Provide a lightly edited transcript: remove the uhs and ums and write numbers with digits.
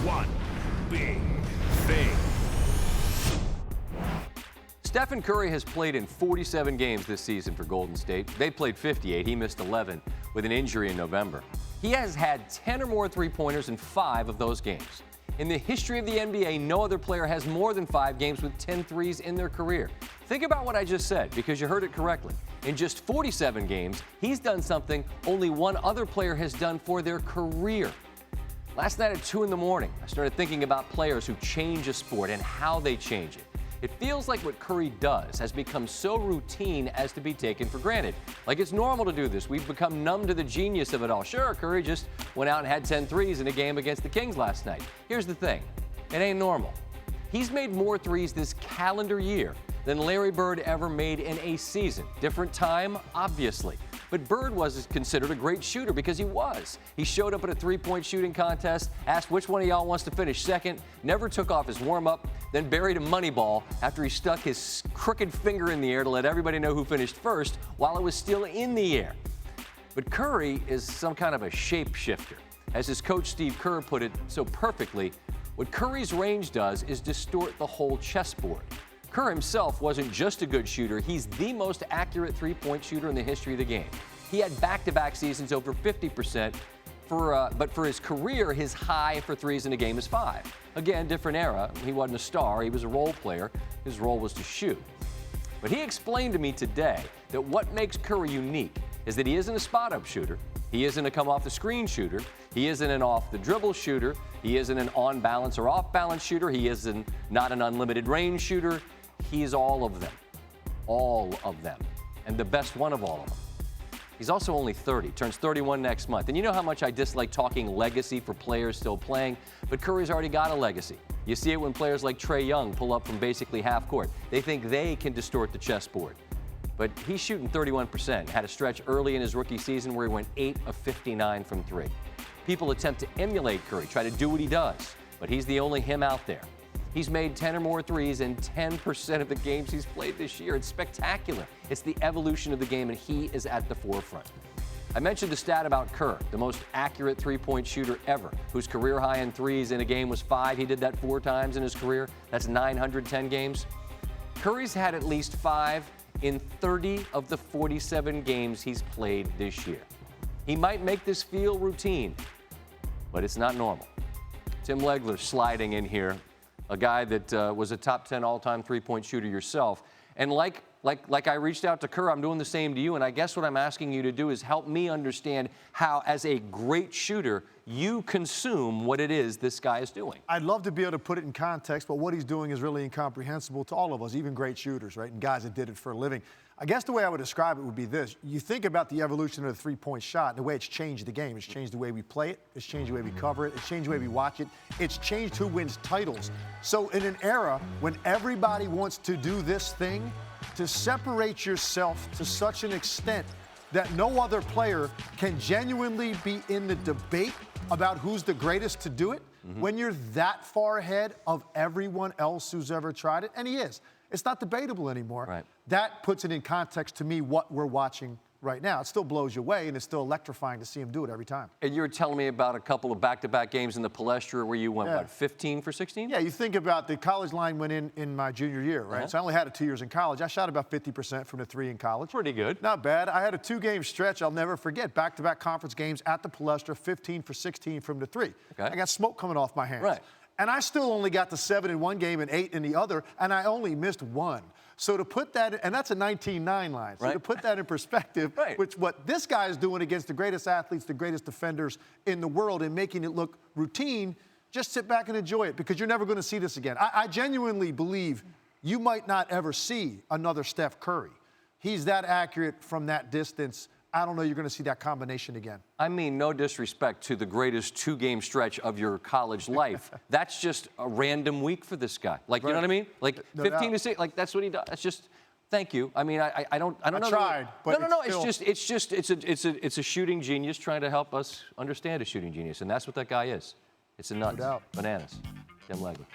one big thing. Steph Curry has played in 47 games this season for Golden State. They played 58. He missed 11 with an injury in November. He has had 10 or more three-pointers in 5 of those games. In the history of the NBA, no other player has more than 5 games with 10 threes in their career. Think about what I just said, because you heard it correctly. In just 47 games, he's done something only one other player has done for their career. Last night at 2 in the morning, I started thinking about players who change a sport and how they change it. It feels like what Curry does has become so routine as to be taken for granted. Like it's normal to do this. We've become numb to the genius of it all. Sure, Curry just went out and had 10 threes in a game against the Kings last night. Here's the thing. It ain't normal. He's made more threes this calendar year than Larry Bird ever made in a season. Different time, obviously. But Bird was considered a great shooter because he was. He showed up at a three-point shooting contest, asked which one of y'all wants to finish second, never took off his warm-up, then buried a money ball after he stuck his crooked finger in the air to let everybody know who finished first while it was still in the air. But Curry is some kind of a shapeshifter. As his coach Steve Kerr put it so perfectly, what Curry's range does is distort the whole chessboard. Kerr himself wasn't just a good shooter, he's the most accurate three-point shooter in the history of the game. He had back-to-back seasons over 50%, but for his career, his high for threes in a game is 5. Again, different era. He wasn't a star, he was a role player. His role was to shoot. But he explained to me today that what makes Curry unique is that he isn't a spot-up shooter, he isn't a come-off-the-screen shooter, he isn't an off-the-dribble shooter, he isn't an on-balance or off-balance shooter, he isn't not an unlimited range shooter. He's all of them. All of them. And the best one of all of them. He's also only 30, turns 31 next month. And you know how much I dislike talking legacy for players still playing, but Curry's already got a legacy. You see it when players like Trae Young pull up from basically half court. They think they can distort the chessboard. But he's shooting 31%, had a stretch early in his rookie season where he went 8 of 59 from 3. People attempt to emulate Curry, try to do what he does, but he's the only him out there. He's made 10 or more threes in 10% of the games he's played this year. It's spectacular. It's the evolution of the game, and he is at the forefront. I mentioned the stat about Kerr, the most accurate three-point shooter ever, whose career high in threes in a game was 5. He did that 4 times in his career. That's 910 games. Curry's had at least 5 in 30 of the 47 games he's played this year. He might make this feel routine, but it's not normal. Tim Legler sliding in here. A guy that was a top 10 all-time three-point shooter yourself. And like I reached out to Kerr, I'm doing the same to you, and I guess what I'm asking you to do is help me understand how, as a great shooter, you consume what it is this guy is doing. I'd love to be able to put it in context, but what he's doing is really incomprehensible to all of us, even great shooters, right, and guys that did it for a living. I guess the way I would describe it would be this. You think about the evolution of the three-point shot and the way it's changed the game. It's changed the way we play it. It's changed the way we cover it. It's changed the way we watch it. It's changed who wins titles. So in an era when everybody wants to do this thing, to separate yourself to such an extent that no other player can genuinely be in the debate about who's the greatest to do it, when you're that far ahead of everyone else who's ever tried it, and he is. It's not debatable anymore. Right. That puts it in context to me what we're watching right now. It still blows you away, and it's still electrifying to see him do it every time. And you were telling me about a couple of back-to-back games in the Palestra where you went, what, 15 for 16? Yeah, you think about the college line went in my junior year, right? So I only had it 2 years in college. I shot about 50% from the 3 in college. Pretty good. Not bad. I had a 2-game stretch I'll never forget. Back-to-back conference games at the Palestra, 15 for 16 from the 3. Okay. I got smoke coming off my hands. Right. And I still only got to 7 in one game and 8 in the other, and I only missed 1. So to put that, and that's a 19-9 line. So to put that in perspective, which what this guy is doing against the greatest athletes, the greatest defenders in the world, and making it look routine, just sit back and enjoy it, because you're never going to see this again. I genuinely believe you might not ever see another Steph Curry. He's that accurate from that distance. I don't know you're going to see that combination again. I mean, no disrespect to the greatest 2-game stretch of your college life. That's just a random week for this guy. Like, you know what I mean? Like, no 15 to 6, like, that's what he does. That's just, thank you. I mean, I don't know. I tried, but no. It's a shooting genius trying to help us understand a shooting genius, and that's what that guy is. It's a nuts. No doubt. Bananas. Tim Legler.